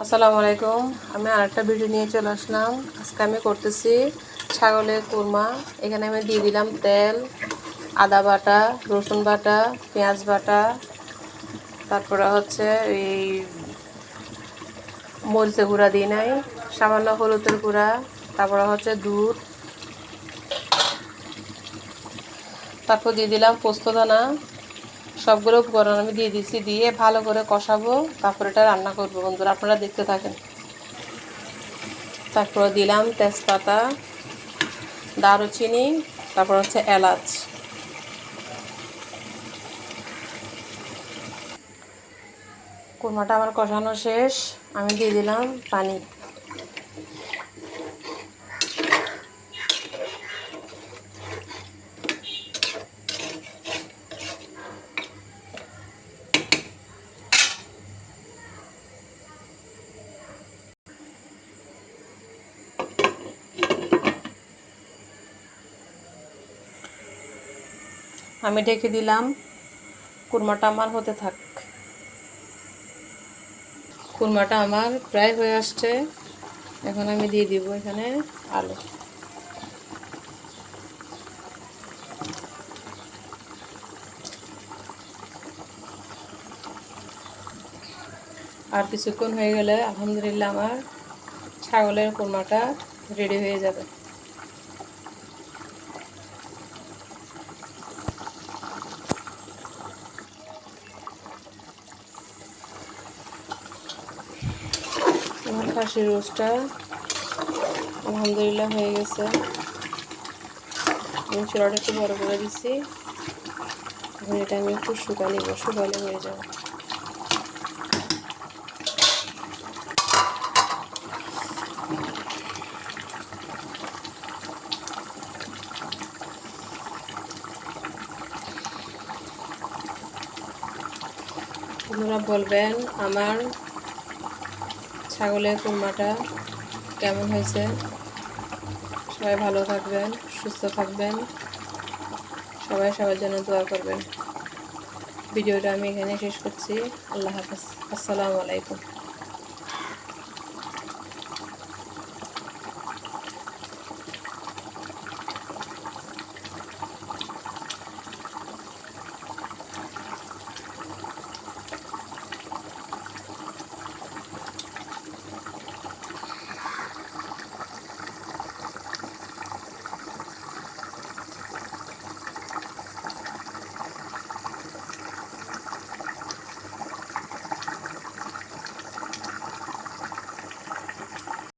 আসসালামু আলাইকুম। আমি আরেকটা ভিডিও নিয়ে চলে আসলাম। আজকে আমি করতেছি ছাগলের কুরমা। এখানে আমি দিয়ে দিলাম তেল, আদা বাটা, রসুন বাটা, পেঁয়াজ বাটা, তারপরে হচ্ছে এই মরিচের গুঁড়া দিই নাই, সামান্য হলুদের গুঁড়া, তারপরে হচ্ছে দুধ, তারপর দিয়ে দিলাম পোস্তদানা। সবগুলো উপকরণ আমি দিয়ে দিচ্ছি, দিয়ে ভালো করে কষাবো, তারপর এটা রান্না করবো। বন্ধুরা আপনারা দেখতে থাকেন। তারপর দিলাম তেজপাতা, দারুচিনি, তারপর হচ্ছে এলাচ। কুরমাটা আমার কষানো শেষ, আমি দিয়ে দিলাম পানি। আমি ঢেকে দিলাম, কুরমাটা আমার হতে থাক। কুরমাটা আমার প্রায় হয়ে আসছে। এখন আমি দিয়ে দিব এখানে আলু। আর কিছুক্ষণ হয়ে গেলে আলহামদুলিল্লাহ আমার ছাগলের কুরমাটা রেডি হয়ে যাবে। আমার খাসির রোস্টটা আলহামদুলিল্লাহ হয়ে গেছে। আমি চুলাটা একটু বড় করে দিচ্ছি। এখন এটা আমি একটু শুকালে হয়ে যাবে। আপনারা বলবেন আমার ছাগলের কুরমাটা কেমন হয়েছে। সবাই ভালো থাকবেন, সুস্থ থাকবেন, সবাই সবার জন্য দোয়া করবেন। ভিডিওটা আমি এখানে শেষ করছি। আল্লাহ হাফেজ। আসসালামু আলাইকুম।